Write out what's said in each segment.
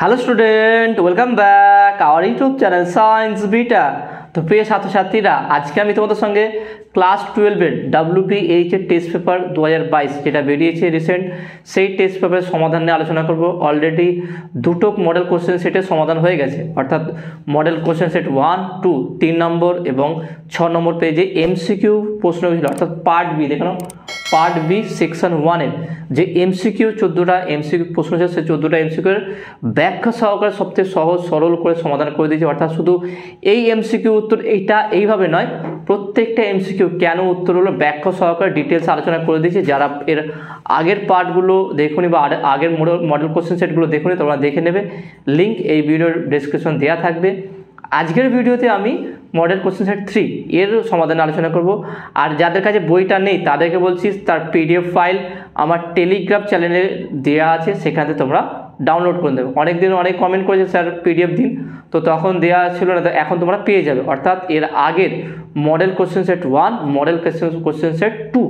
Hello student, welcome back our YouTube channel science beta. তো প্রিয় ছাত্রছাত্রীরা, আজকে আমি তোমাদের সঙ্গে ক্লাস 12-এর WPH এর টেস্ট পেপার 2022 যেটা বেরিয়েছে রিসেন্ট, সেই টেস্ট পেপারের সমাধান নিয়ে আলোচনা করব। অলরেডি দুটো মডেল কোশ্চেন সেটের সমাধান হয়ে গেছে, অর্থাৎ মডেল কোশ্চেন সেট 1, 2, 3 নম্বর এবং 6 নম্বর পেজে MCQ প্রশ্ন ছিল, অর্থাৎ পার্ট বি। দেখো পার্ট বি সেকশন 1-এর যে MCQ 14টা MCQ প্রশ্ন ছিল, সেই 14টা MCQ এর ব্যাখ্যা সহকারে সবথেকে সহজ সরল করে সমাধান করে দিয়েছি। অর্থাৎ শুধু এই MCQ উত্তর এইটা এইভাবে নয়, প্রত্যেকটা MCQ কেন উত্তর হলো ব্যাখ্যা সহকারে ডিটেলস আলোচনা করে দিয়েছি। যারা এর আগের পার্টগুলো দেখুনি বা আগের মডেল কোশ্চেন সেটগুলো দেখুনি, তোমরা দেখে নেবে, লিঙ্ক এই ভিডিওর ডেসক্রিপশন দেওয়া থাকবে। আজকের ভিডিওতে আমি মডেল কোশ্চেন সেট 3 এর সমাধানে আলোচনা করব। আর যাদের কাছে বইটা নেই তাদেরকে বলছি, তার PDF ফাইল আমার টেলিগ্রাম চ্যানেলে দেওয়া আছে, সেখানে তোমরা ডাউনলোড করে দেবে। অনেকদিন অনেক কমেন্ট করেছে স্যার PDF দিন, তো তখন দেওয়া ছিল না, এখন তোমরা পেয়ে যাবে। অর্থাৎ এর আগের model question set 1, model question set 2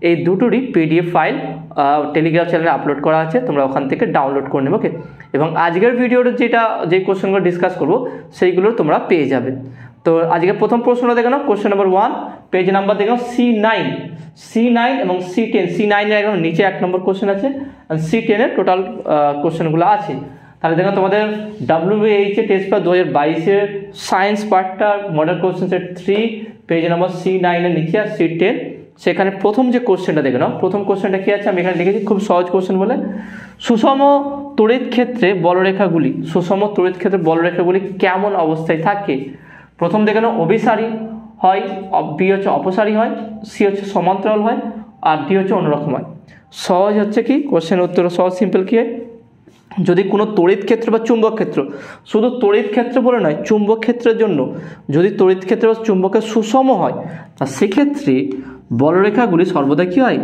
এই দুটোরই PDF ফাইল টেলিগ্রাম চ্যানেলে আপলোড করা আছে, তোমরা ওখান থেকে ডাউনলোড করে নেবে। ওকে, এবং আজকের ভিডিওর যে কোশ্চেনগুলো ডিসকাস করবো সেইগুলো তোমরা পেয়ে যাবে। তো আজকে প্রথম প্রশ্নটা দেখে নাও, কোশ্চেন নাম্বার 1, পেজ নাম্বার দেখো C9 এবং C10। C9 এর একদম নিচে 1 নম্বর কোশ্চেন আছে, আর C10 এর টোটাল কোশ্চেনগুলো আছে। তাহলে দেখো তোমাদের WPH টেস্ট পেপার 2022-এর সায়েন্স পার্টটা model question set 3 page number C9 এর নিচে আর C10, সেখানে প্রথম যে কোশ্চেনটা দেখে নাও। প্রথম কোশ্চেনটা কি আছে আমি এখানে লিখেছি, খুব সহজ কোশ্চেন বলে, সুষম তড়িৎ ক্ষেত্রে বলরেখাগুলি কেমন অবস্থায় থাকে? প্রথম দেখে নাও, অভিসারী হয়, বি হচ্ছে অপসারী হয়, সি হচ্ছে সমান্তরাল হয়, আর ডি হচ্ছে অন্যরকম হয়। সহজ হচ্ছে কি কোশ্চেন উত্তর, সহজ সিম্পল কি হয়, যদি কোনো তড়িৎ ক্ষেত্র বা চুম্বক ক্ষেত্র, শুধু তড়িৎ ক্ষেত্র বলে নয়, চুম্বক ক্ষেত্রের জন্য যদি তড়িৎ ক্ষেত্র বা চুম্বকের সুষম হয়, তা সেক্ষেত্রে বলরেখাগুলি সর্বদা কী হয়?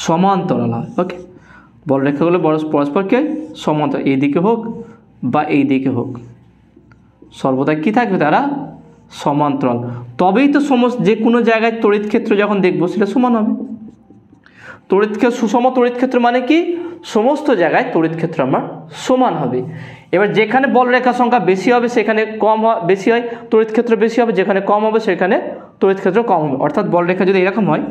সমান্তরাল হয়। ওকে, বলরেখাগুলো পরস্পর কি হয়? সমান্তরাল, এইদিকে হোক বা এই দিকে হোক, সর্বদা কি থাকবে? তারা সমান্তরাল। তবেই তো যে কোনো জায়গায় তড়িৎ ক্ষেত্র যখন দেখবো সেটা সমান হবে। সুষম তড়িৎ ক্ষেত্র মানে কি? সমস্ত জায়গায় তড়িৎ ক্ষেত্র আমার সমান হবে। এবার যেখানে বলরেখার সংখ্যা বেশি হবে সেখানে বেশি হয় তড়িৎ ক্ষেত্র বেশি হবে, যেখানে কম হবে সেখানে তড়িৎ ক্ষেত্র কম হবে। অর্থাৎ বলরেখা যদি এরকম হয়,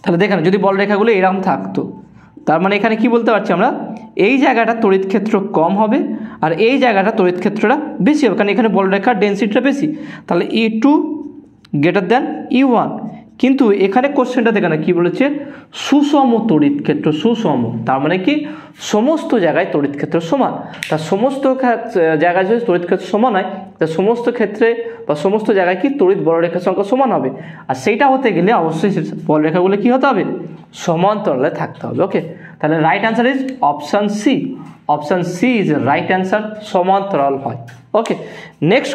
তাহলে দেখেন যদি বলরেখাগুলো এরকম থাকতো, তার মানে এখানে কি বলতে পারছি আমরা, এই জায়গাটা তড়িৎ ক্ষেত্র কম হবে আর এই জায়গাটা তড়িৎ ক্ষেত্রটা বেশি হবে, কারণ এখানে বলরেখার ডেনসিটিটা বেশি। তাহলে E2 গ্রেটার দ্যান E1। কিন্তু এখানে কোশ্চেনটা দেখে না কি বলেছে, সুষম তড়িৎ ক্ষেত্র। সুষম তার মানে কি সমস্ত জায়গায় তড়িৎ ক্ষেত্র সমান। তার সমস্ত জায়গায় যদি তড়িৎ ক্ষেত্র সমান হয়, তা সমস্ত ক্ষেত্রে বা সমস্ত জায়গায় কি তড়িৎ বলরেখার সংখ্যা সমান হবে। আর সেইটা হতে গেলে অবশ্যই বলরেখাগুলো কি হতে হবে? সমান্তরালে থাকতে হবে। ওকে, তাহলে right answer is option C. Option C is right answer, সমান্তরাল হয়। ওকে, নেক্সট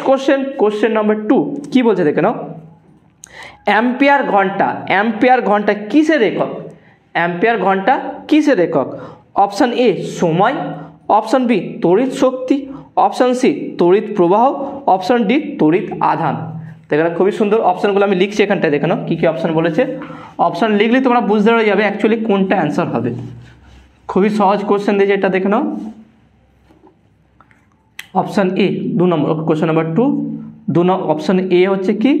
কোশ্চেন নাম্বার 2 কি বলছে দেখে নাও, অ্যাম্পিয়ার ঘন্টা কিসের একক? অ্যাম্পিয়ার ঘন্টা কিসের একক? অপশান এ সময়, অপশান বি তড়িৎ শক্তি, অপশান সি তড়িৎ প্রবাহ, অপশান ডি তড়িৎ আধান। দেখেন খুবই সুন্দর অপশানগুলো আমি লিখছি এখানটায়, দেখে নাও কী কী অপশান বলেছে। অপশান লিখলে তোমরা বুঝতে পেরে যাবে অ্যাকচুয়ালি কোনটা অ্যান্সার হবে। খুবই সহজ কোশ্চেন দিয়েছে এটা, দেখে নাও। Option A 2 number, question number 2 option A হচ্ছে কি?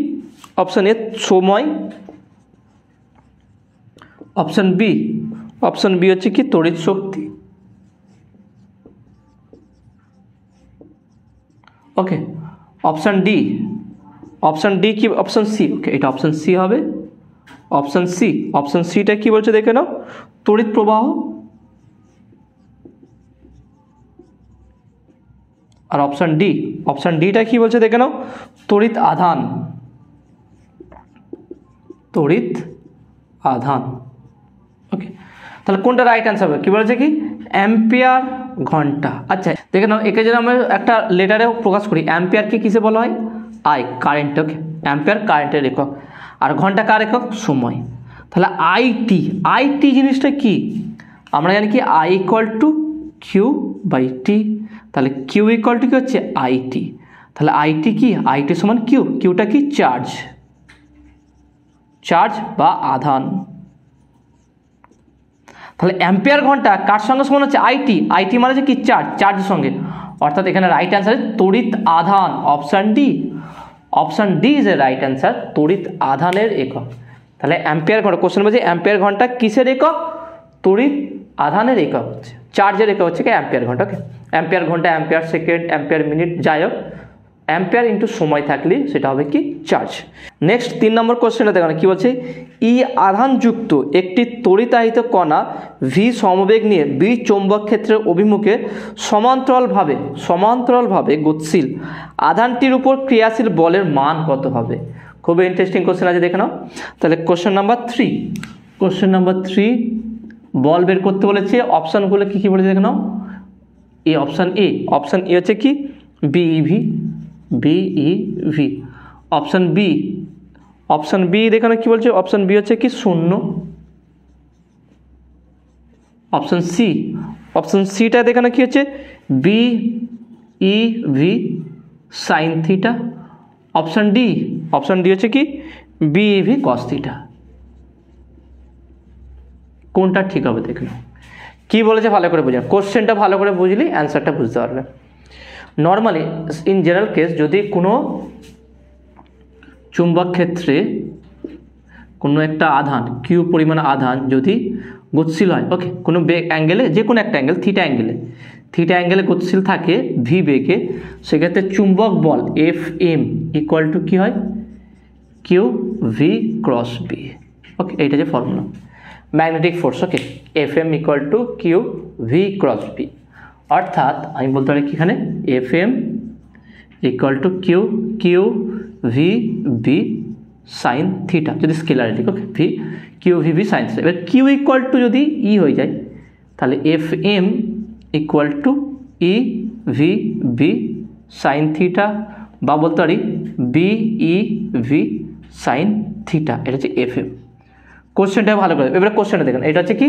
অপশান এ সময়, অপশান বি হচ্ছে কি তড়িৎ শক্তি। ওকে, অপশান ডি কি? Option C. ওকে, এটা অপশান সি হবে। অপশান সিটা কি বলছে দেখে নাও, তড়িৎ প্রবাহ। আর অপশান ডিটা কি বলছে দেখে নাও, তড়িৎ আধান। ওকে, তাহলে কোনটা রাইট অ্যান্সার হবে? কি বলেছে কি? অ্যাম্পিয়ার ঘন্টা। আচ্ছা দেখে নাও, একে যদি আমরা একটা লেটারেও প্রকাশ করি, অ্যাম্পিয়ারকে কিসে বলা হয়? I, current. ওকে, অ্যাম্পিয়ার কারেন্টের একক, আর ঘন্টা কার একক? সময়। তাহলে আইটি জিনিসটা কি? আমরা জানি কি I = Q/T। তাহলে Q = কি হচ্ছে? IT। তাহলে IT কি? IT সমান Q। কিউটা কি? চার্জ বা আধান। তাহলে অ্যাম্পিয়ার ঘন্টা কার সঙ্গে সমান হচ্ছে আইটি, আইটি মানে হচ্ছে কি চার্জ, চার্জের সঙ্গে, অর্থাৎ এখানে রাইট অ্যান্সার তড়িৎ আধান, option D, option D is a right answer, তড়িৎ আধানের একক। তাহলে অ্যাম্পিয়ার ঘন্টা, কোশ্চেন বলছে অ্যাম্পিয়ার ঘন্টা কিসের একক, তড়িৎ আধানের একক হচ্ছে, চার্জের একক হচ্ছে কি অ্যাম্পিয়ার ঘন্টা। ওকে, অ্যাম্পিয়ার ঘন্টা, অ্যাম্পিয়ার সেকেন্ড, অ্যাম্পিয়ার মিনিট, যাই হোক অ্যাম্পিয়ার ইন্টু সময় থাকলে সেটা হবে কি চার্জ। নেক্সট 3 নম্বর কোশ্চেনটা দেখুন কি বলছে, ই আধানযুক্ত একটি তড়িতাহিত কণা ভি সমবেগ নিয়ে বি চৌম্বক ক্ষেত্রের অভিমুখে সমান্তরালভাবে গতিশীল আধানটির উপর ক্রিয়াশীল বলের মান কত হবে। খুবই ইন্টারেস্টিং কোশ্চেন আছে, দেখে নাও। তাহলে কোশ্চেন নাম্বার 3, কোশ্চেন নাম্বার 3 বল বের করতে বলেছে, অপশানগুলো কী কী বলেছে দেখে নাও। এ অপশান এ, অপশান এ হচ্ছে কি বিইভি, বিইভি। অপশান বি, অপশান বি দেখানো কি বলছে, অপশান বি হচ্ছে কি 0। অপশান সি, অপশান সিটা দেখানো কি হচ্ছে B E V sine theta. Option D, option D হচ্ছে কি বিইভি কস থিটা। কোনটা ঠিক হবে দেখে নাও। কী বলেছে ভালো করে বুঝে, কোশ্চেনটা ভালো করে বুঝলি অ্যান্সারটা বুঝতে পারবে। নর্মালি ইন জেনারেল কেস যদি কোনো চুম্বক ক্ষেত্রে কোনো একটা আধান কিউ পরিমাণ আধান যদি গতিশীল হয়, ওকে, কোনো অ্যাঙ্গেলে, যে কোনো একটা অ্যাঙ্গেল থিটা অ্যাঙ্গেলে গতিশীল থাকে ভি বেগে, সেক্ষেত্রে চুম্বক বল এফ এম ইকুয়াল টু কী হয় Q V cross B. Okay, এইটা যে formula magnetic force. Okay, F M equal to Q V cross B, অর্থাৎ আমি বলতে পারি কি এখানে F M equal to Q V B sine theta, যদি স্কেলারিটি। Okay, Q V B sine theta. এবার কিউ ইকুয়াল টু যদি ই হয়ে যায় তাহলে F M equal to E V B sine theta, বা বলতে পারি B E V sine theta. এটা হচ্ছে এফ এম। কোশ্চেনটা ভালো করে, এবারে কোশ্চেনটা দেখেন, এটা হচ্ছে কি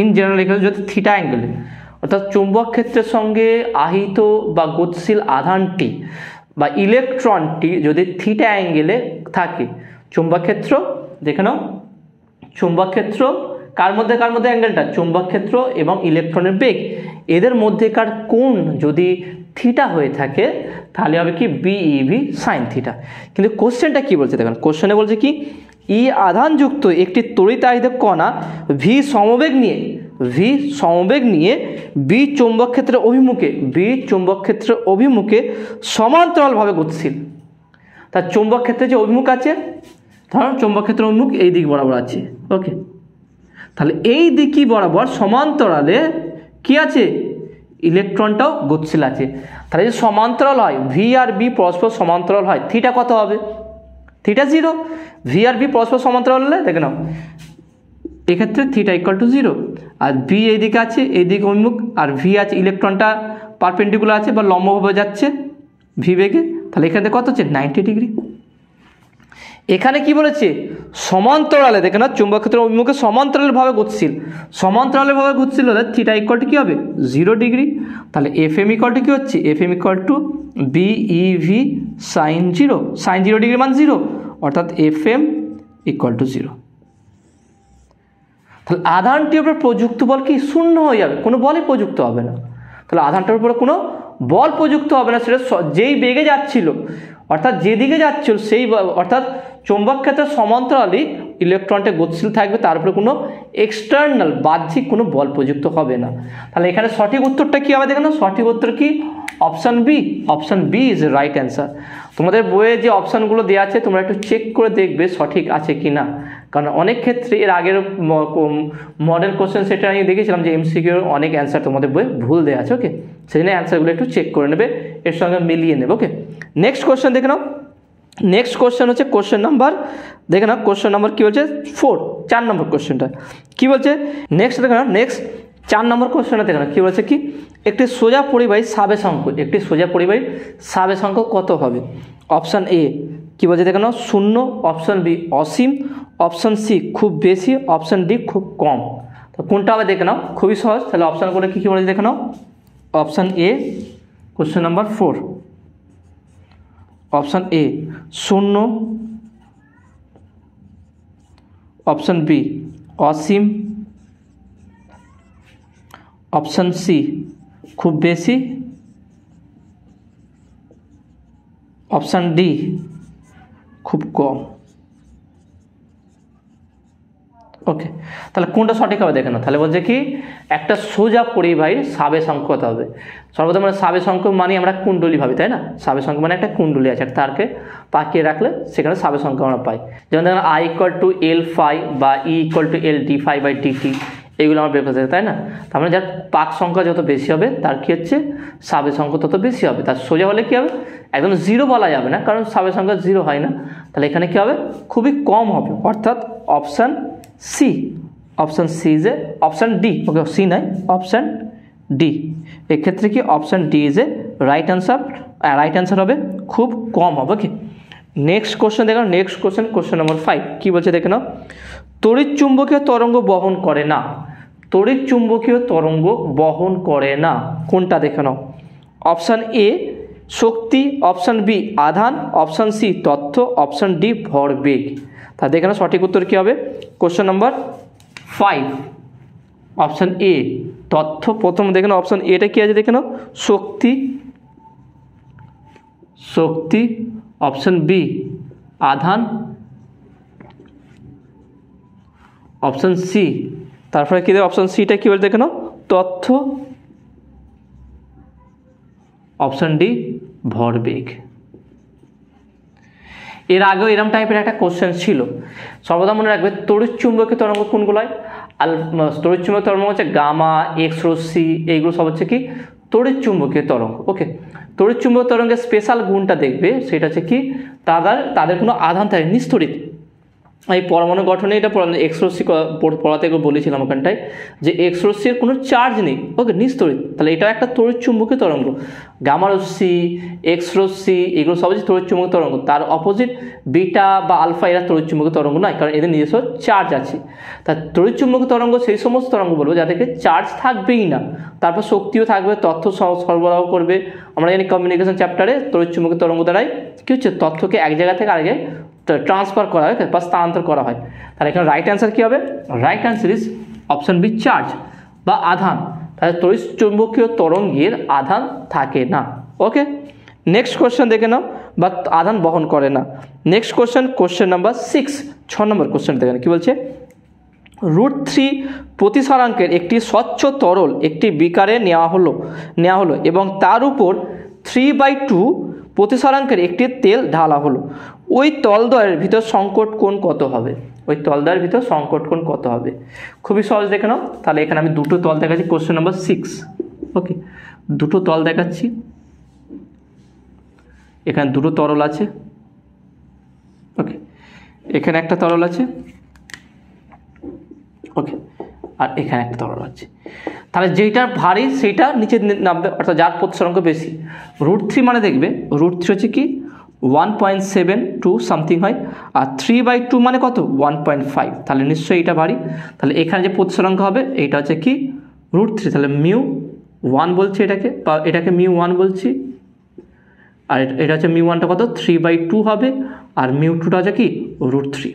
ইন জেনারেল যদি থিটা অ্যাঙ্গেলে, অর্থাৎ চুম্বক ক্ষেত্রের সঙ্গে আহিত বা গতিশীল আধানটি বা ইলেকট্রনটি যদি থিটা অ্যাঙ্গেলে থাকে, চুম্বক ক্ষেত্র দেখে নাও, চুম্বক ক্ষেত্র কার মধ্যে অ্যাঙ্গেলটা, চুম্বক ক্ষেত্র এবং ইলেকট্রনের বেগ, এদের মধ্যেকার কোণ যদি থিটা হয়ে থাকে তাহলে হবে কি বিইভি সাইন থিটা। কিন্তু কোশ্চেনটা কি বলছে দেখেন, কোশ্চেনে বলছে কি ই আধানযুক্ত একটি তড়িতাহিত কণা ভি সমবেগ নিয়ে বি চৌম্বক ক্ষেত্রের অভিমুখে সমান্তরালভাবে গতিশীল। তার চৌম্বক ক্ষেত্রে যে অভিমুখ আছে, ধরুন চৌম্বক ক্ষেত্রের অভিমুখ এই দিক বরাবর আছে। ওকে, তাহলে এই দিকই বরাবর সমান্তরালে কি আছে, ইলেকট্রনটাও গতিশীল আছে। তাহলে যদি সমান্তরাল হয়, ভি আর বি পরস্পর সমান্তরাল হয়, থিটা কত হবে, থিটা 0। ভি আর বি পরস্পর সমান্তরাল হলে দেখে নাও এক্ষেত্রে থিটা ইকুয়াল টু 0, আর বি এইদিকে আছে, এইদিকে উন্মুখ, আর ভি আছে, ইলেকট্রনটা পারপেন্ডিকুলার আছে বা লম্বভাবে যাচ্ছে ভি বেগে, তাহলে এখানে কত হচ্ছে 90 ডিগ্রি। এখানে কি বলেছে সমান্তরালে, দেখে না চুম্বক ক্ষেত্রের অভিমুখে সমান্তরালভাবে গতিশীল হলে থিটা ইকুয়াল টু কী হবে 0 ডিগ্রি। তাহলে এফ এম ইকুয়াল টু কী হচ্ছে, F M equal to B E V sine 0 degree মান 0, অর্থাৎ এফ এম ইকুয়াল টু 0। তাহলে আধানটির উপরে প্রযুক্ত বল কি 0 হয়ে যাবে, কোনো বলই প্রযুক্ত হবে না। তাহলে আধানটার উপরে কোনো বল প্রযুক্ত হবে না, সেটা যেই বেগে যাচ্ছিল, অর্থাৎ যেদিকে যাচ্ছিল সেই, অর্থাৎ চৌম্বক ক্ষেত্রের সমান্তরালে ইলেকট্রনটা গতিশীল থাকবে, তার উপরে কোনো এক্সটার্নাল বাহ্যিক কোনো বল প্রযুক্ত হবে না। তাহলে এখানে সঠিক উত্তরটা কী হবে দেখেন, সঠিক উত্তর কি option B, option B is right answer. তোমাদের বইয়ে যে অপশানগুলো দেওয়া আছে তোমরা একটু চেক করে দেখবে সঠিক আছে কি না, কারণ অনেক ক্ষেত্রে এর আগের মডেল কোশ্চেন সেটা আমি দেখেছিলাম যে এমসিকিউর অনেক অ্যান্সার তোমাদের বইয়ে ভুল দেওয়া আছে। ওকে, সেই জন্য অ্যান্সারগুলো একটু চেক করে নেবে, এর সঙ্গে মিলিয়ে নেবে। ওকে, নেক্সট কোশ্চেন দেখে নাও। নেক্সট কোশ্চেন হচ্ছে কোশ্চেন নাম্বার, দেখে নাও কোশ্চেন নাম্বার কী বলছে 4 নম্বর কোশ্চেনটা কী বলছে। নেক্সট দেখে নাও, নেক্সট 4 নম্বর কোশ্চেনটা দেখে নাও কী বলছে কি একটি সোজা পরিবাহী সাবেশাঙ্ক কত হবে। অপশান এ কী বলছে দেখে নাও 0, অপশান বি অসীম, অপশান সি খুব বেশি, অপশান ডি খুব কম। তো কোনটা হবে দেখে নাও, খুবই সহজ। তাহলে অপশানগুলো কী বলেছে দেখে নাও। Option A question number 4, option A 0, option B অসীম, অপশান সি খুব বেশি, অপশান ডি খুব কম। ওকে, তাহলে কোনটা সঠিক হবে দেখে নাও। তাহলে বলছে কি একটা সোজা পরিবাহীর সাবেশাঙ্ক কত হবে। সর্বপ্রথম আমরা সাবেশাঙ্ক মানে আমরা কুণ্ডলী ভাবি, তাই না? সাবেশাঙ্ক মানে একটা কুণ্ডলী আছে, তারকে পাকিয়ে রাখলে সেখানে সাবেশাঙ্ক আমরা পাই। যেমন দেখেন I = L phi বা E = L d phi by dt, এইগুলো আমরা বের করতে চাই, তাই না? তার মানে যার পাক সংখ্যা যত বেশি হবে তার কি হচ্ছে সাবেশাঙ্ক তত বেশি হবে। তার সোজা হলে কি হবে, একদম জিরো বলা যাবে না, কারণ সাবেশাঙ্ক জিরো হয় না। তাহলে এখানে কি হবে, খুবই কম হবে, অর্থাৎ option C. Option C is a option D, okay C নাই, অপশান ডি। এক্ষেত্রে কি option D is a right answer. Right answer হবে খুব কম হবে। ওকে, নেক্সট কোশ্চেন দেখো। নেক্সট কোশ্চেন নম্বর 5 কি বলছে দেখে নাও। তড়িৎ চুম্বকীয় তরঙ্গ বহন করে না। তড়িৎ চুম্বকীয় তরঙ্গ বহন করে না কোনটা দেখে নাও। অপশান এ শক্তি, অপশান বি আধান, অপশান সি তথ্য, অপশান ডি ভরবেগ। তা দেখে নাও সঠিক উত্তর কী হবে। কোশ্চেন নাম্বার 5 অপশান এ তথ্য। প্রথম দেখে নাও অপশান এটা কী আছে দেখে নাও, শক্তি, শক্তি, অপশান বি আধান, অপশান সি, তারপরে কী দেবে অপশান সিটা কী বলে দেখে নাও, তথ্য, অপশান ডি ভরবেগ। এর আগেও এরকম টাইপের একটা কোশ্চেন ছিল। সর্বদা মনে রাখবে তড়িৎ চুম্বকীয় তরঙ্গ কোনগুলো হয়। তড়িৎ চুম্বকীয় তরঙ্গ হচ্ছে গামা, এক্স রশ্মি, এইগুলো সব হচ্ছে কি তড়িৎ চুম্বকীয় তরঙ্গ। ওকে, তড়িৎ চুম্বকীয় তরঙ্গের স্পেশাল গুণটা দেখবে, সেটা হচ্ছে কি তাদের কোনো আধান থাকে, নিস্তড়িত। এই পরমাণু গঠনে এটা এক্স রশ্মি পড়াতে বলেছিলাম ওখানটায়, যে এক্স রশ্মির কোনো চার্জ নেই, ওকে নিস্তড়িত। তাহলে এটা একটা তড়িৎ চুম্বকীয় তরঙ্গ। গামা রশ্মি, এক্স রশ্মি এগুলো সব হচ্ছে তড়িৎ চুম্বকীয় তরঙ্গ। তার অপোজিট বিটা বা আলফা এরা তড়িৎ চুম্বকীয় তরঙ্গ নয়, কারণ এদের নিজস্ব চার্জ আছে। তার তড়িৎ চুম্বকীয় তরঙ্গ সেই সমস্ত তরঙ্গ বলবো যাদেরকে চার্জ থাকবেই না, তারপর শক্তিও থাকবে, তথ্য সরবরাহ করবে। আমরা জানি কমিউনিকেশন চ্যাপ্টারে তড়িৎ চুম্বকীয় তরঙ্গ দ্বারাই কী হচ্ছে, তথ্যকে এক জায়গা থেকে আরেক ট্রান্সফার করা হয় বা স্থানান্তর করা হয়। তাহলে এখানে রাইট অ্যান্সার কী হবে, right answer is option B charge বা আধান। তাহলে তড়িৎ চুম্বকীয় তরঙ্গের আধান থাকে না। ওকে, নেক্সট কোশ্চেন দেখে নাও, বা আধান বহন করে না। নেক্সট কোশ্চেন নাম্বার 6 নম্বর কোশ্চেন দেখেন কী বলছে। √3 প্রতিসারাঙ্কের একটি স্বচ্ছ তরল একটি বিকারে নেওয়া হলো এবং তার উপর 3/2 প্রতিসারাঙ্কের একটি তেল ঢালা হলো। ওই তলদ্বয়ের ভিতর সংকট কোণ কত হবে। ওই তলদ্বয়ের ভিতর সংকট কোণ কত হবে। খুবই সহজ দেখে নাও। তাহলে এখানে আমি দুটো তল দেখাচ্ছি, কোশ্চেন নাম্বার 6। ওকে, দুটো তল দেখাচ্ছি। এখানে দুটো তরল আছে। ওকে, এখানে একটা তরল আছে। ওকে, আর এখানে একটা তরল আছে। তাহলে যেটা ভারী সেইটা নিচে নামবে, অর্থাৎ যার প্রতিসারাঙ্ক বেশি। √3 মানে দেখবে √3 হচ্ছে কি 1.72 সামথিং হয়, আর 3/2 মানে কত 1.5। তাহলে নিশ্চয়ই এটা ভারী। তাহলে এখানে যে প্রতিসারাঙ্ক হবে এইটা হচ্ছে কি √3। তাহলে μ1 বলছি এটাকে, বা এটাকে μ1 বলছি, আর এটা হচ্ছে μ1টা কত 3/2 হবে, আর μ2টা হচ্ছে কি √3।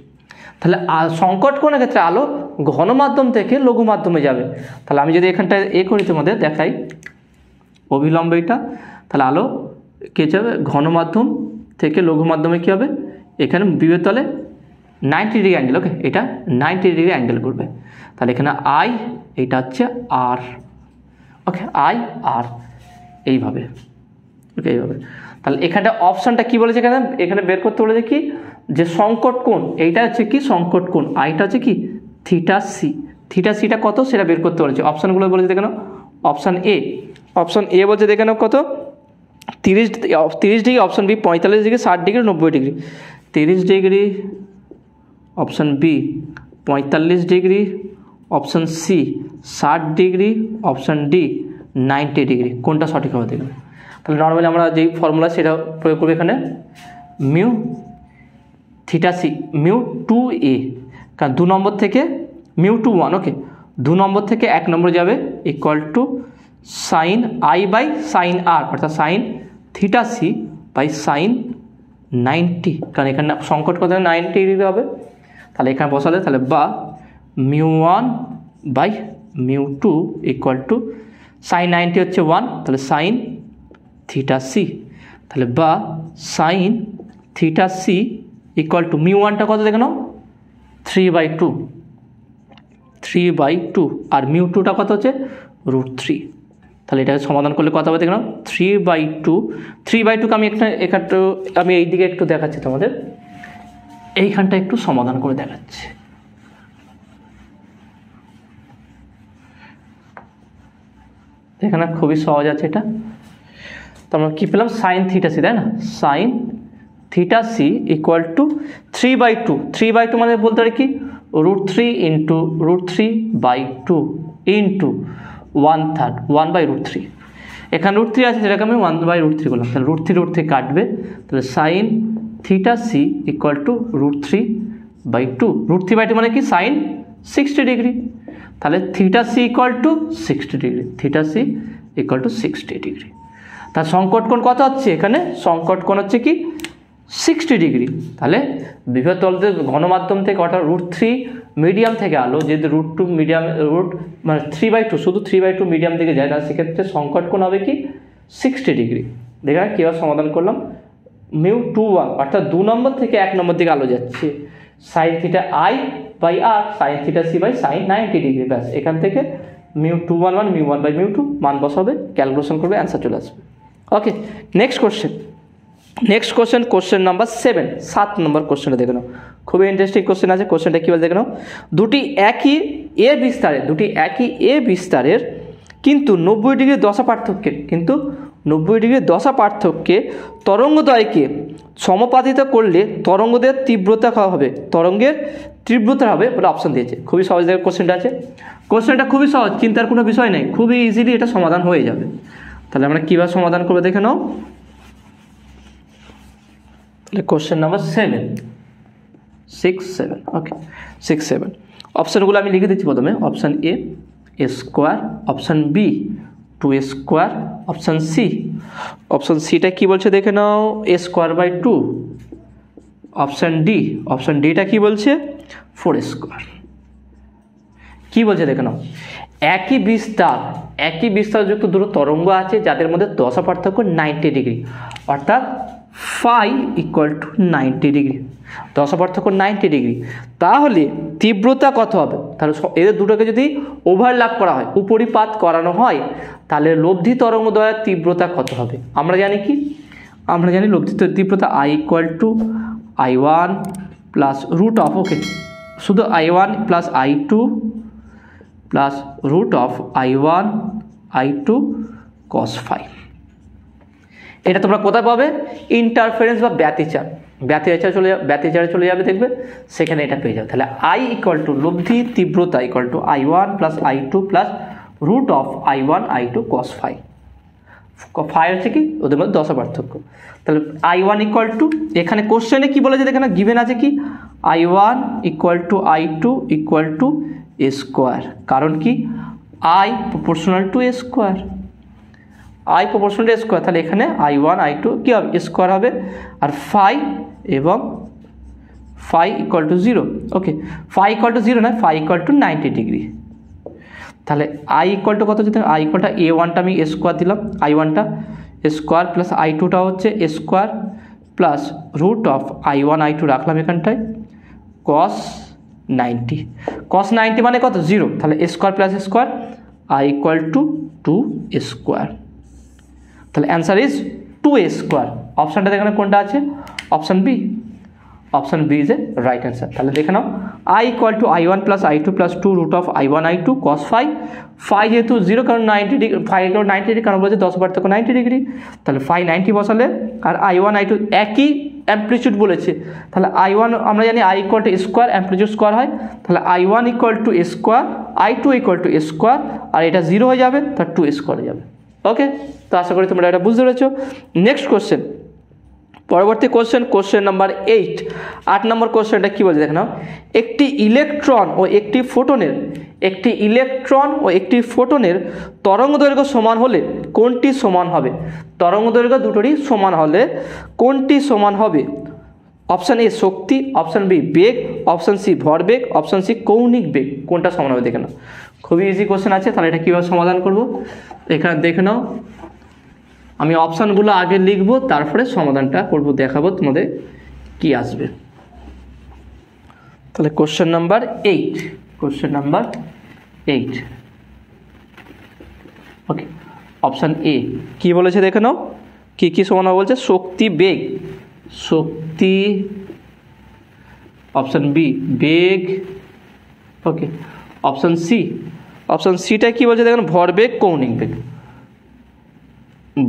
তাহলে সংকট কোণের ক্ষেত্রে আলো ঘন মাধ্যম থেকে লঘু মাধ্যমে যাবে। তাহলে আমি যদি এখানটায় করি তোমাদের দেখাই অবিলম্ব এটা, তাহলে আলো কে যাবে ঘন মাধ্যম থেকে লঘু মাধ্যমে কী হবে, এখানে বিবের তলে 90 ডিগ্রি অ্যাঙ্গেল। ওকে, এটা 90 ডিগ্রি অ্যাঙ্গেল করবে। তাহলে এখানে আই, এইটা হচ্ছে আর। ওকে, আই আর এইভাবে। ওকে, এইভাবে। তাহলে এখানটা অপশানটা কী বলেছে, এখানে বের করতে বলেছে কি যে সংকট কোণ, এইটা হচ্ছে কি সংকট কোণ, আইটা হচ্ছে কি θc। θcটা কত সেটা বের করতে বলেছে। অপশানগুলো বলেছে দেখে নাও। অপশান এ বলছে দেখে নাও কত 30 degree, option B 45 degree, 60 degree, 90 degree. 30 degree, option B 45 degree, option C 60 degree, option D 90 degree. কোনটা সঠিক হবে দেখবে। তাহলে নর্মালি আমরা যেই ফর্মুলা সেটা প্রয়োগ করবো এখানে, μθc μ2a, কারণ 2 নম্বর থেকে μ21। ওকে, 2 নম্বর থেকে 1 নম্বর যাবে = sin i/ sin r, অর্থাৎ sin θc বাই sin 90, কারণ এখানে সংকট কত 90 ডিগ্রি হবে। তাহলে এখানে বসালে তাহলে বা μ1/μ2 = সাইন 90 হচ্ছে 1, তাহলে সাইন থিটা সি, তাহলে বা sine theta C equal to mu ওয়ানটা কত দেখে নাও 3/2 আর মিউ টুটা কত হচ্ছে √3। তাহলে এটাকে সমাধান করলে কত হবে দেখে নাও 3/2কে আমি এইদিকে একটু দেখাচ্ছি তোমাদের, এইখানটা একটু সমাধান করে দেখাচ্ছি। এখানে খুবই সহজ আছে এটা। তো আমরা কী পেলাম সাইন থিটা সি, তাই না, sine theta C equal to 3/2 মানে বলতে পারি কি √3 ইন্টু √3/2 ইন্টু 1/3 1/√3। এখানে √3 আছে, সেটাকে আমি 1/√3 করলাম, তাহলে √3 কাটবে, তাহলে sine theta C equal to √3/2। √3/2 মানে কি সাইন 60 ডিগ্রি, তাহলে theta C equal to 60 degree, theta C equal to 60 degree. তার সংকট কোণ কত হচ্ছে, এখানে সংকট কোণ হচ্ছে কি 60 ডিগ্রি। তাহলে বিভব তলদের ঘনমাধ্যম থেকে অর্থাৎ √3 মিডিয়াম থেকে আলো, যেহেতু √2 মিডিয়াম মানে 3/2 শুধু 3/2 মিডিয়াম থেকে যায়, তাহলে সেক্ষেত্রে সংকট কোণ হবে কি 60 ডিগ্রি। দেখা কীভাবে সমাধান করলাম, μ21 অর্থাৎ 2 নম্বর থেকে 1 নম্বর দিকে আলো যাচ্ছে, sine theta I/r sine theta C by sine 90 degree. ব্যাস এখান থেকে μ21 মান μ1/μ2 মান বসাবে, ক্যালকুলেশন করবে, অ্যান্সার চলে আসবে। ওকে, নেক্সট কোশ্চেন নাম্বার 7 নম্বর কোশ্চেনটা দেখে নাও, খুবই ইন্টারেস্টিং কোশ্চেন আছে। কোশ্চেনটা কী বলে দেখে নাও, দুটি একই এ বিস্তারের কিন্তু 90 ডিগ্রি দশা পার্থক্যে তরঙ্গদ্বয়কে সমাপাতিত করলে তরঙ্গের তীব্রতা হবে বলে অপশন দিয়েছে। খুবই সহজ জায়গায় কোশ্চেনটা আছে, কোশ্চেনটা খুবই সহজ, চিন্তার কোনো বিষয় নেই, খুবই ইজিলি এটা সমাধান হয়ে যাবে। তাহলে আমরা কীভাবে সমাধান করবো দেখে নাও। তাহলে কোশ্চেন নাম্বার 6-7 ওকে 6-7 অপশানগুলো আমি লিখে দিচ্ছি। প্রথমে option A square, option B 2a², option সিটা কি বলছে দেখে নাও a²/2, অপশান ডিটা কি বলছে 4a²। কি বলছে দেখে নাও, একই বিস্তারযুক্ত দুটো তরঙ্গ আছে যাদের মধ্যে দশা পার্থক্য 90 ডিগ্রি, অর্থাৎ ফাই ইকুয়াল টু 90 ডিগ্রি, দশা পার্থক্য 90 ডিগ্রি। তাহলে তীব্রতা কত হবে, তাহলে এদের দুটোকে যদি ওভারল্যাপ করা হয়, উপরিপাত করানো হয়, তাহলে লব্ধি তরঙ্গদ্বয়ের তীব্রতা কত হবে। আমরা জানি লব্ধি তীব্রতা I equal to I1 plus √ অফ, ওকে, শুধু I1 plus I2 plus √ I1 I2 cos phi। এটা তোমরা কোথায় পাবে, ইন্টারফারেন্স বা ব্যতিচারে চলে যাবে, দেখবে সেখানে এটা পেয়ে যাবে। তাহলে I ইকুয়াল টু লব্ধি তীব্রতা equal to I1 plus I2 plus √ I1 I2 cos phi। Phi হচ্ছে কি ওদের মধ্যে দশা পার্থক্য। তাহলে I1 ইকুয়াল টু, এখানে কোশ্চেনে কি বলেছে দেখে না, গিভেন আছে কি I1 equal to I2 equal to a², কারণ কি I প্রপোর্শনাল টু a², তাহলে এখানে I1 I2 কি হবে স্কোয়ার হবে, আর phi equal to 0, okay, phi equal to 0 নয়, ফাই ইকুয়াল টু 90 ডিগ্রি। তাহলে I ইকুয়াল টু কত হচ্ছে, I ইকুয়ালটা a1টা আমি a² দিলাম, I1টা স্কোয়ার প্লাস I2টা হচ্ছে a² প্লাস √ I1 I2 রাখলাম এখানটায় cos 90 মানে কত 0, তাহলে a² plus a², I equal two 2a²। তাহলে অ্যান্সার ইজ 2a²। অপশানটা এখানে কোনটা আছে, option B is a right answer. তাহলে দেখে নাও I equal to I1 plus I2 plus 2 √ I1 I2 cos phi, phi যেহেতু 0 কারণ 90 ডিগ্রি, ফাই কারণ 90 ডিগ্রি কারণ বলছে দশা পার্থক্য 90 ডিগ্রি, তাহলে ফাই 90 বসালে, আর I1 I2 একই অ্যাম্পলিটিউড বলেছে, তাহলে I1 আমরা জানি I equal two square, amplitude square হয়, তাহলে I1 equal to a², I2 equal to a², আর এটা 0 হয়ে যাবে, তার 2a² হয়ে যাবে। ওকে, তো আশা করি তোমরা এটা বুঝতে পেরেছো। নেক্সট কোশ্চেন, পরবর্তী কোশ্চেন নাম্বার 8 নম্বর কোশ্চেনটা কি বলছে দেখে নাও, একটি ইলেকট্রন ও একটি ফোটনের তরঙ্গ দৈর্ঘ্য সমান হলে কোনটি সমান হবে, তরঙ্গ দৈর্ঘ্য দুটোরই সমান হলে কোনটি সমান হবে। অপশান এ শক্তি, অপশান বি বেগ, অপশান সি ভরবেগ, অপশান সি কৌণিক বেগ, কোনটা সমান হবে দেখে নাও। খুবই ইজি কোশ্চেন আছে, তাহলে এটা কীভাবে সমাধান করব এখানে দেখে নাও। আমি অপশানগুলো আগে লিখবো, তারপরে সমাধানটা করব, দেখাবো তোমাদের কি আসবে। তাহলে question number 8, question number 8, okay. Option A কি বলেছে দেখে নাও, কি কি সমান হবে বলছে, শক্তি বেগ, শক্তি, অপশান বি বেগ, ওকে। অপশান সি, অপশান সিটা কি বলছে দেখুন, ভরবেগ কৌণিক বেগ,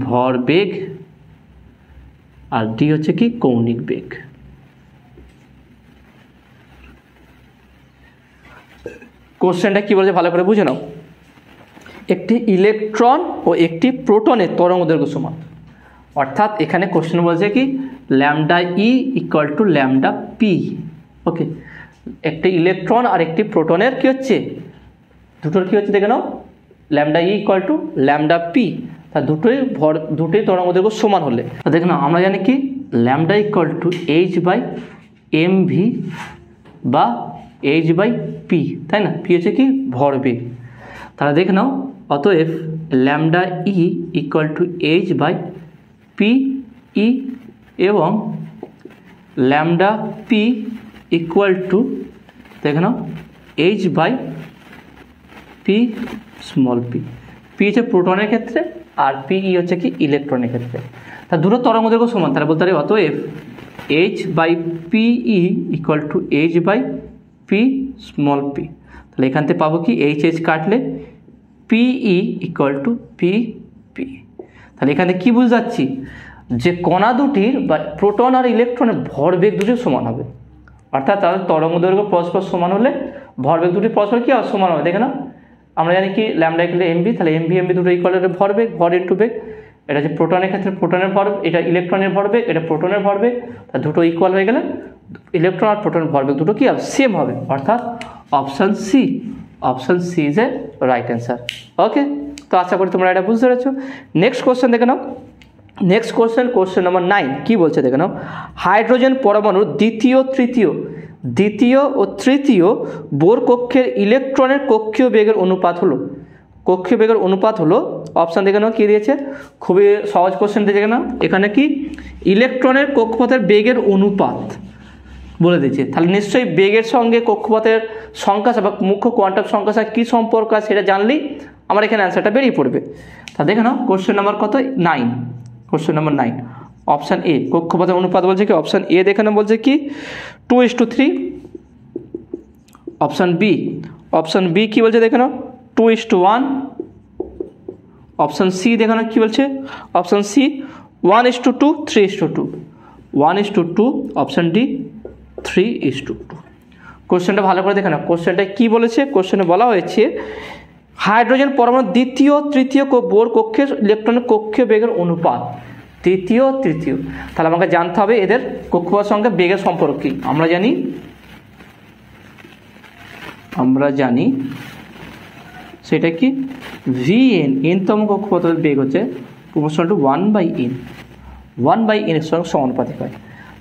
ভরবেগ, আর ডি হচ্ছে কি কৌণিক বেগ। কোশ্চেনটা কি বলছে ভালো করে বুঝে নাও। একটি ইলেকট্রন ও একটি প্রোটনের তরঙ্গ দৈর্ঘ্য সমান, অর্থাৎ এখানে কোশ্চেন বলছে কি lambda E equal to lambda P, okay. একটি ইলেকট্রন আর একটি প্রোটনের কি হচ্ছে, দুটোর কি হচ্ছে দেখে নাও, lambda E equal to lambda P, তা দুটোই তরঙ্গ দৈর্ঘ্য সমান হলে দেখে নাও আমরা জানি কি lambda equal to H by M V বা এইচ বাই পি, তাই না, পি হচ্ছে কি ভরবেগ। তাহলে দেখে নাও অতএব lambda E equal to H by P E এবং ল্যামডা পি ইকুয়াল টু দেখে নাও H by P small P, P হচ্ছে প্রোটনের ক্ষেত্রে আর পি ই হচ্ছে কি ইলেকট্রনের ক্ষেত্রে। তা দুটো তরঙ্গ দৈর্ঘ্য সমান, তাহলে বলতে পারি অতএব H by P E equal to H by P small P. তাহলে এখান থেকে পাবো কি এইচ এইচ কাটলে P E equal to P P. তাহলে এখানে কি বুঝতে যাচ্ছি যে কণা দুটির বা প্রোটন আর ইলেকট্রনের ভরবেগ দুটি সমান হবে, অর্থাৎ তাদের তরঙ্গ দৈর্ঘ্য পরস্পর সমান হলে ভরবেগ দুটি পরস্পর কি সমান হবে দেখে না। আমরা জানি কি ল্যামডা ইকুয়াল এমভি, তাহলে এমভি দুটো ইকুয়াল ভরবেগ, ভর ইন্টু বেগ। এটা যে প্রোটনের ক্ষেত্রে প্রোটনের ভর, এটা ইলেকট্রনের ভরবেগ, এটা প্রোটনের ভরবেগ, তা দুটো ইকুয়াল হয়ে গেলে ইলেকট্রন আর প্রোটনের ভরবেগ দুটো কি হবে সেম হবে, অর্থাৎ option C, option C is a right answer, okay. তো আশা করি তোমরা এটা বুঝতে পেরেছো। নেক্সট কোশ্চেন দেখে নাও, নেক্সট কোশ্চেন, কোশ্চেন নাম্বার 9 কি বলছে দেখে নাও। হাইড্রোজেন পরমাণুর দ্বিতীয় ও তৃতীয় বোর কক্ষের ইলেকট্রনের কক্ষীয় বেগের অনুপাত হলো, কক্ষীয় বেগের অনুপাত হলো, অপশান দেখে নাও কী দিয়েছে, খুবই সহজ কোশ্চেন দেখে নাও। এখানে কি ইলেকট্রনের কক্ষপথের বেগের অনুপাত বলে দিয়েছে, তাহলে নিশ্চয়ই বেগের সঙ্গে কক্ষপথের সংখ্যা বা মুখ্য কোয়ান্টাম সংখ্যা কী সম্পর্ক আছে সেটা জানলেই আমার এখানে অ্যান্সারটা বেরিয়ে পড়বে। তা দেখে নাও কোশ্চেন নাম্বার কত, 9, কোশ্চেন নাম্বার 9, অপশান এ কক্ষপথের অনুপাত বলছে কি, অপশান এ দেখে নাও বলছে কি 2:3, অপশান বি কি বলছে দেখে নাও 2:1, অপশান সি দেখে নাও কি বলছে, অপশান সি 1:2, 3:2, 1:2, অপশান ডি 3:2। কোশ্চেনটা ভালো করে দেখে নাও, কোশ্চেনটা কি বলেছে, কোশ্চেনে বলা হয়েছে হাইড্রোজেন পরমাণু দ্বিতীয় তৃতীয় বোর কক্ষের ইলেকট্রনের কক্ষীয় বেগের অনুপাত, তৃতীয় তৃতীয়, তাহলে আমাকে জানতে হবে এদের কক্ষপথের সঙ্গে বেগের সম্পর্ক কি। আমরা জানি সেটা কি ভিএন, এনতম কক্ষপথের বেগ হচ্ছে প্রপোর্শনাল টু 1/n, 1/n এর সঙ্গে সমানুপাতিক হয়।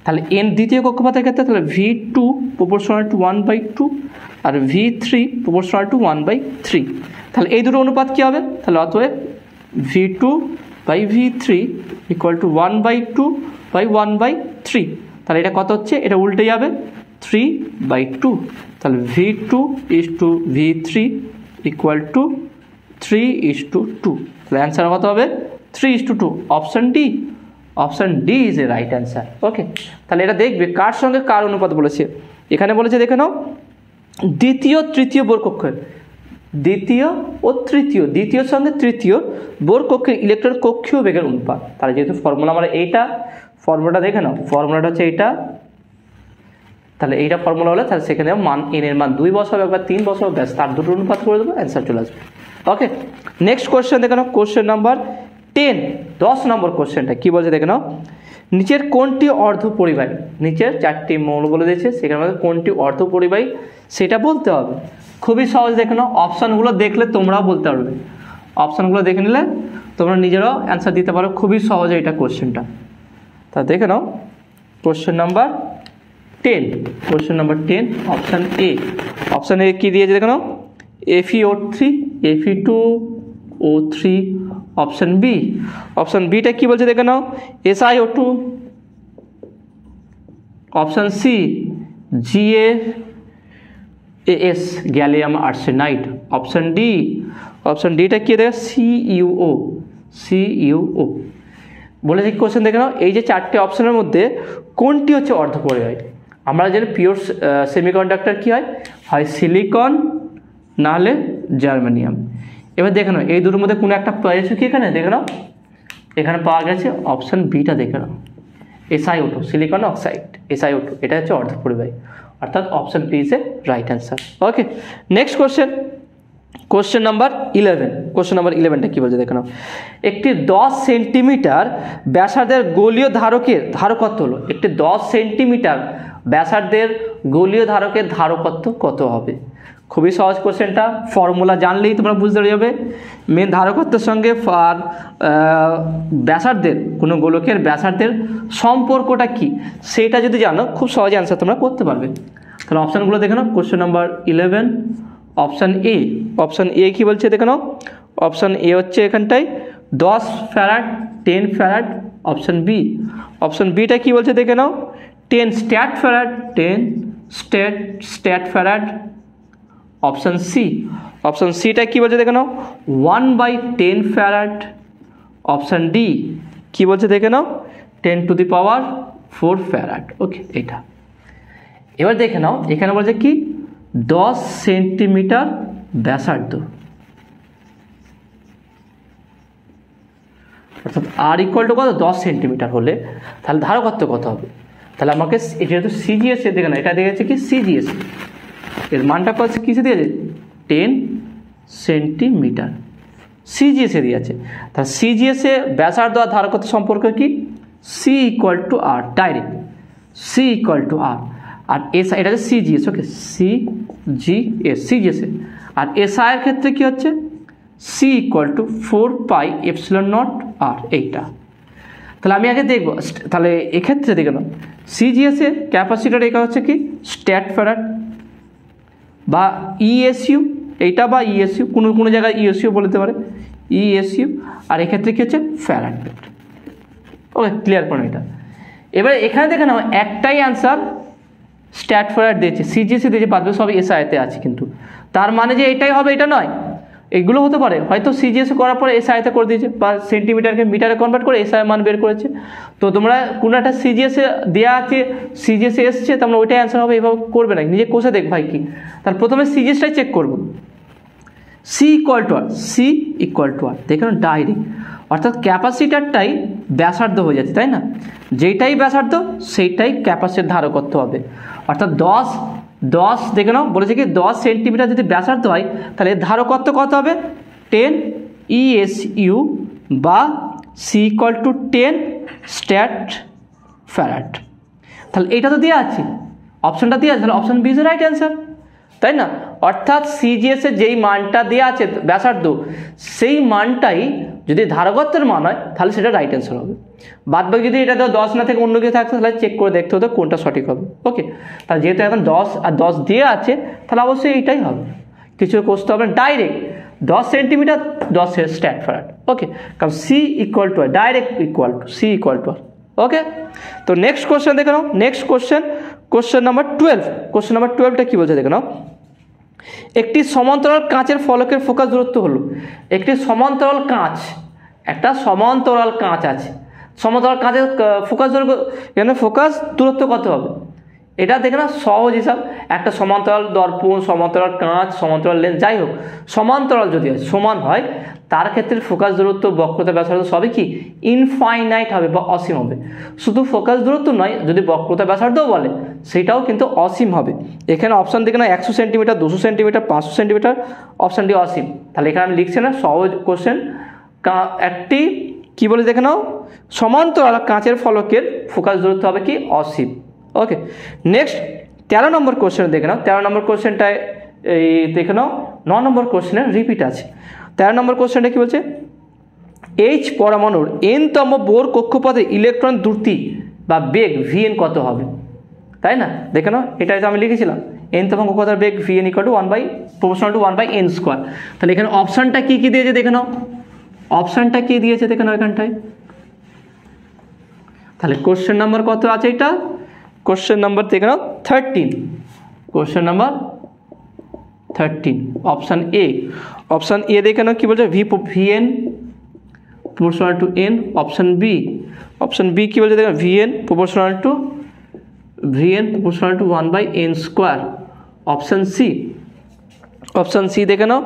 তাহলে এন দ্বিতীয় কক্ষপথের ক্ষেত্রে তাহলে V2 প্রপোর্শনাল টু 1/2 আর V3 প্রপোর্শনাল টু 1/3, তাহলে এই দুটো অনুপাত কী হবে, তাহলে অতএব V2/V3 ইকুয়াল টু 1/2/1/3, তাহলে এটা কত হচ্ছে, এটা উল্টে যাবে 3/2, তাহলে V2:V3 ইকুয়াল টু 3:2, তাহলে অ্যান্সার কত হবে 3:2, option D, option D is a right answer, okay. তাহলে এটা দেখবে কার সঙ্গে কার অনুপাত বলেছে, এখানে বলেছে দেখে নাও দ্বিতীয় তৃতীয় বোর কক্ষের, দ্বিতীয় ও তৃতীয়, দ্বিতীয়র সঙ্গে তৃতীয় বোর কক্ষের ইলেকট্রন কক্ষীয় বেগের অনুপাত। তাহলে যেহেতু ফর্মুলা আমরা এইটা, ফর্মুলাটা দেখে নাও, ফর্মুলাটা হচ্ছে এইটা, তাহলে এইটা ফর্মুলা হলে তাহলে সেখানে মান এন এর মান 2 বসাবে একবার 3 বসাবে, ব্যাস তার দুটো অনুপাত করে দেবো, অ্যান্সার চলে আসবে, ওকে। নেক্সট কোশ্চেন দেখে নাও, কোশ্চেন নাম্বার 10, 10 নম্বর কোশ্চেনটা কি বলছে দেখে নাও। নিচের কোনটি অর্ধপরিবাহী, নিচের 4টি মৌল বলে দিয়েছে, সেখানে আমাদের কোনটি অর্ধপরিবাহী সেটা বলতে হবে। খুবই সহজ দেখে নাও, অপশানগুলো দেখলে তোমরাও বলতে পারবে, অপশানগুলো দেখে নিলে তোমরা নিজেরাও অ্যান্সার দিতে পারো, খুবই সহজ এটা কোশ্চেনটা। তা দেখে নাও question number 10। Question number 10 option A. Option A কী দিয়েছে দেখো, FeO3 Fe2O3। Option B, option বিটা কী বলছে দেখে নাও, SiO2। Option C GaAs gallium arsenide. Option D, option ডিটা কী দেখে CuO। বলেছে কি কোশ্চেন দেখে নাও, এই যে চারটে অপশানের মধ্যে কোনটি হচ্ছে অর্ধপরিবাহী। আমরা জানি পিওর সেমিকন্ডাক্টর কী হয় সিলিকন নাহলে জার্মানিয়াম। এবার দেখে নাও এই দুটোর মধ্যে কোনো একটা পেয়েছো কি, এখানে দেখে নাও, এখানে পাওয়া গেছে অপশান বিটা দেখে নাও, SiO2 সিলিকন অক্সাইড SiO2, এটা হচ্ছে অর্ধপরিবাহী, অর্থাৎ option B is a right answer. Okay, next question, question number 11। Question number 11টা কী বলছে দেখে নাও, একটি 10 সেন্টিমিটার ব্যাসার্ধের গোলীয় ধারকের ধারকত্ব হলো, একটি 10 সেন্টিমিটার ব্যাসার্ধের গোলীয় ধারকের ধারকত্ব কত হবে। খুবই সহজ কোশ্চেনটা, ফর্মুলা জানলেই তোমরা বুঝতে যাবে। মেন ধারকত্বের সঙ্গে ব্যাসার্ধের কোনো গোলকের ব্যাসার্ধের সম্পর্কটা কি সেটা যদি জানো খুব সহজে অ্যান্সার তোমরা করতে পারবে। তাহলে অপশানগুলো দেখে নাও, question number 11 option A. Option A কী বলছে দেখে নাও, অপশান এ হচ্ছে এখানটায় 10 farad 10 farad. Option B, option বিটা কী বলছে দেখে নাও, 10 stat farad 10 stat farad. Option C, option সিটা কী বলছে দেখে নাও, 1/10 ফ্যারাড। অপশান ডি কী বলছে দেখে নাও, 10⁴ ফ্যারাড। ওকে, এইটা এবার দেখে নাও, এখানে বলছে কি 10 সেন্টিমিটার ব্যাসার্ধ, অর্থাৎ আর ইকুয়াল টু কত 10 সেন্টিমিটার হলে তাহলে ধারকত্ব কত হবে। তাহলে আমাকে যেহেতু সিজিএস দেখে না, এটা দেখেছে কি সিজিএস, এর মানটা কত কিসে দিয়েছে 10 সেন্টিমিটার, সিজিএসে দিয়েছে। তাহলে সিজিএসে ব্যাসার্ধ আর ধারকত্ব সম্পর্ক কি, C equal to R, direct C equal to R. আর এসআই এটা হচ্ছে সিজিএস, ওকে সিজিএস সিজিএসে। আর এসআই এর ক্ষেত্রে কি হচ্ছে সি ইকুয়াল টু 4πε0 আর, এইটা। তাহলে আমি আগে দেখবো, তাহলে এক্ষেত্রে দেখে নাও সিজিএসে ক্যাপাসিটার এটা হচ্ছে কি স্ট্যাট ফ্যারাড বা ইএসইউ, এইটা বা ইএসইউ, কোনো কোনো জায়গায় ইএসইউ বলতে পারে ইএসইউ। আর এক্ষেত্রে কী হচ্ছে ফ্যারাড। ওকে, ক্লিয়ার করুন এটা। এবারে এখানে দেখে নাও একটাই অ্যান্সার স্ট্যাট ফ্যারাড দিয়েছে, সিজিএসি দিয়েছে, বাদ বাকি সব এসআইতে আছে, কিন্তু তার মানে যে এটাই হবে এটা নয়, এগুলো হতে পারে হয়তো সিজিএসি করার পরে এসআইতে করে দিয়েছে বা সেন্টিমিটারকে মিটারে কনভার্ট করে এসআই মান বের করেছে। তো তোমরা কোনো একটা সিজিএসে দেওয়া আছে, সিজিএসে এসছে, তোমরা ওইটাই অ্যান্সার হবে, এভাবে করবে না, নিজে কোষে দেখ ভাই কি। তাহলে প্রথমে সিজিএসটাই চেক করবো, C equal to R, C equal to R দেখে নাও ডাইরেক্ট, অর্থাৎ ক্যাপাসিটারটাই ব্যাসার্ধ হয়ে যাচ্ছে, তাই না, যেটাই ব্যাসার্ধ সেইটাই ক্যাপাসিটির ধারকত্ব হবে। অর্থাৎ 10 দেখে নাও বলেছে কি 10 সেন্টিমিটার যদি ব্যাসার্ধ হয় তাহলে এর ধারকত্ব কত হবে 10 ESU বা C equal to 10 stat farad. তাহলে এইটা তো দেওয়া আছে, অপশানটা দেওয়া আছে, তাহলে option B is right answer, তাই না। অর্থাৎ সিজিএসে যেই মানটা দেওয়া আছে ব্যাসার্ধ, সেই মানটাই যদি ধারকত্বের মান হয় তাহলে সেটা রাইট অ্যান্সার হবে। বাদবাকি যদি এটা 10 না থেকে অন্য কিছু থাকতো তাহলে চেক করে দেখতে হতো কোনটা সঠিক হবে। ওকে, তাহলে যেহেতু এখন 10 আর 10 দিয়ে আছে তাহলে অবশ্যই এইটাই হবে, কিছু করতে হবে না, direct 10 centimetre 10 stat farad. Okay, কারণ C equal to R, direct equal to C equal to R. Okay, তো নেক্সট কোশ্চেন দেখে নাও, next question number 12। Question number 12টা কী বলছে দেখে নাও, একটি সমান্তরাল কাঁচের ফলকের ফোকাস দূরত্ব হলো, একটি সমান্তরাল কাঁচ, একটা সমান্তরাল কাঁচ আছে, সমান্তরাল কাঁচের ফোকাস দূরত্ব, এখানে ফোকাস দূরত্ব কত হবে, এটা দেখে না সহজ হিসাব, একটা সমান্তরাল দর্পণ, সমান্তরাল কাঁচ, সমান্তরাল লেন্স, যাই হোক সমান্তরাল যদি হয় সমান হয় তার ক্ষেত্রে ফোকাস দূরত্ব, বক্রতা, ব্যাসার্ধ সবই কি ইনফাইনাইট হবে বা অসীম হবে। শুধু ফোকাস দূরত্ব নয়, যদি বক্রতা ব্যাসার্ধও বলে সেটাও কিন্তু অসীম হবে। এখানে অপশান দেখে না 100 সেন্টিমিটার, 200 সেন্টিমিটার, 500 সেন্টিমিটার, অপশানটি অসীম। তাহলে এখানে আমি লিখছি না, সহজ কোশ্চেন, একটি কি বলে দেখে নাও সমান্তরাল কাঁচের ফলকের ফোকাস দূরত্ব হবে কি অসীম। ওকে, নেক্সট 13 নম্বর কোশ্চেন দেখে নাও, 13 নম্বর কোশ্চেনটায় এই দেখে নাও 9 নম্বর কোশ্চেনের রিপিট আছে। 13 নম্বর কোশ্চেনটা কি বলছে, এইচ পরমাণুর n তম বোর কক্ষপথে ইলেকট্রন দ্রুতি বা বেগ Vn কত হবে। তাই না? দেখে নাও, এটাই তো আমি লিখেছিলাম nতম কক্ষপথের বেগ vn = 1 proportional to 1/n square. তাহলে এখানে অপশনটা কি কি দিয়েছে দেখে নাও, অপশনটা কি দিয়েছে দেখে নাও এখানটায়। তাহলে কোশ্চেন নাম্বার কত আছে? এটা কোশ্চেন নাম্বার দেখে নাও 13, question number 13 option A. Option A দেখে নাও কি বলছে, vn proportional to n। Option B কি বলছে দেখো, vn proportional to 1/n square. Option C দেখে নাও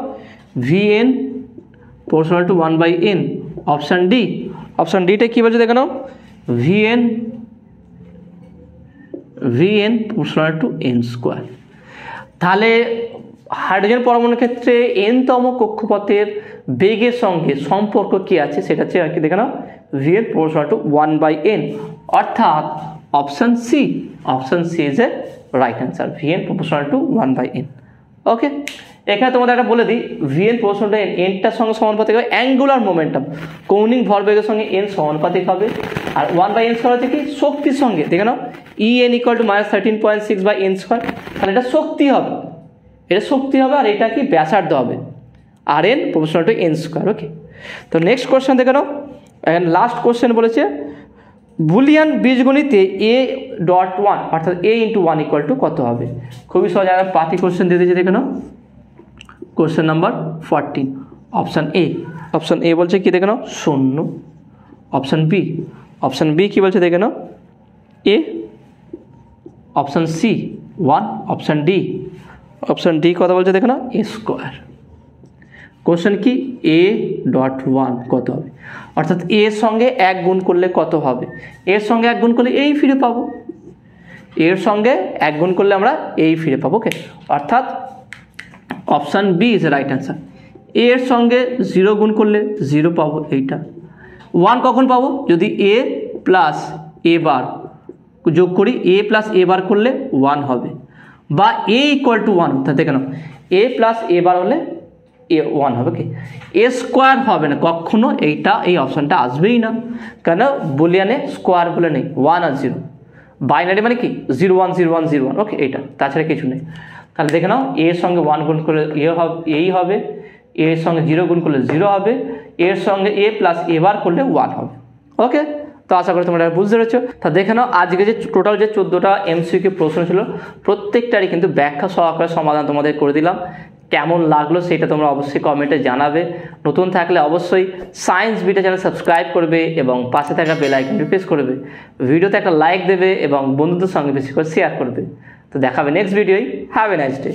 vn proportional to 1/n। Option ডিটা কি বলছে দেখে নাও, vn proportional to n square. তাহলে হাইড্রোজেন পরমাণুর ক্ষেত্রে nতম কক্ষপথের বেগের সঙ্গে সম্পর্ক কি আছে সেটা হচ্ছে আর কি দেখে নাও, vn proportional to 1/n, অর্থাৎ option C is a right answer, vn proportional to 1/n। Okay, এখানে তোমাদের একটা বলে দিই, vn proportional to n, nটার সঙ্গে সমানুপাতিক হবে অ্যাঙ্গুলার মোমেন্টাম, কৌণিক ভরবেগের সঙ্গে n সমানুপাতিক হবে। আর 1/n স্কয়ার হচ্ছে কি, শক্তির সঙ্গে দেখে নাও, En = -13.6/n স্কয়ার। তাহলে এটা শক্তি হবে, আর এটা কি ব্যাসার্ধ হবে, Rn proportional to n square. Okay, তো নেক্সট কোশ্চেন দেখে নাও, এখানে লাস্ট কোশ্চেন বলেছে বুলিয়ান বীজগণিতে a.1 অর্থাৎ a × 1 = কত হবে। খুবই সহজ, একটা পাতি কোশ্চেন দিয়ে দিয়েছে দেখে নাও, কোশ্চেন নাম্বার 14 অপশন এ বলছে কি দেখে নাও 0। অপশন বি কি বলছে দেখে নাও A. Option C 1। Option D কত বলছে দেখে নাও a স্কয়ার। কোশ্চেন কি a.1 কত হবে, অর্থাৎ এর সঙ্গে 1 গুণ করলে কত হবে, এর সঙ্গে 1 গুণ করলে এই ফিরে পাবো, এর সঙ্গে 1 গুণ করলে আমরা এই ফিরে পাবো। ওকে, অর্থাৎ option B is right answer. এর সঙ্গে 0 গুণ করলে 0 পাবো, এইটা 1 কখন পাবো, যদি a প্লাস a বার যোগ করি, a প্লাস a বার করলে 1 হবে, বা a = 1, অর্থাৎ দেখে নাও a প্লাস a বার হলে এ 1 হবে। কি এ স্কোয়ার হবে না কখনো, এই অপশানটা আসবেই না, কেন বুলিয়ানে স্কোয়ার বলে নেই, 1 আর 0, বাইনারি মানে কি 0 1 0 1 0 1। ওকে, এইটা তাছাড়া কিছু নেই। তাহলে দেখে নাও, এর সঙ্গে 1 গুণ করলে এই হবে, এর সঙ্গে 0 গুণ করলে 0 হবে, এর সঙ্গে a প্লাস a বার করলে 1 হবে। ওকে, তো আশা করি তোমরা বুঝতে পেরেছো। তা দেখে নাও, আজকে যে টোটাল যে 14টা MCQ প্রশ্ন ছিল, প্রত্যেকটারই কিন্তু ব্যাখ্যা সহকারে সমাধান তোমাদের করে দিলাম। কেমন লাগলো সেটা তোমরা অবশ্যই কমেন্টে জানাবে। নতুন থাকলে অবশ্যই সায়েন্স বিটা চ্যানেল সাবস্ক্রাইব করবে এবং পাশে থাকা বেল আইকনটি প্রেস করবে, ভিডিওতে একটা লাইক দেবে এবং বন্ধুদের সঙ্গে বেশি করে শেয়ার করবে। তো দেখাবে নেক্সট ভিডিওয়। Have a nice day.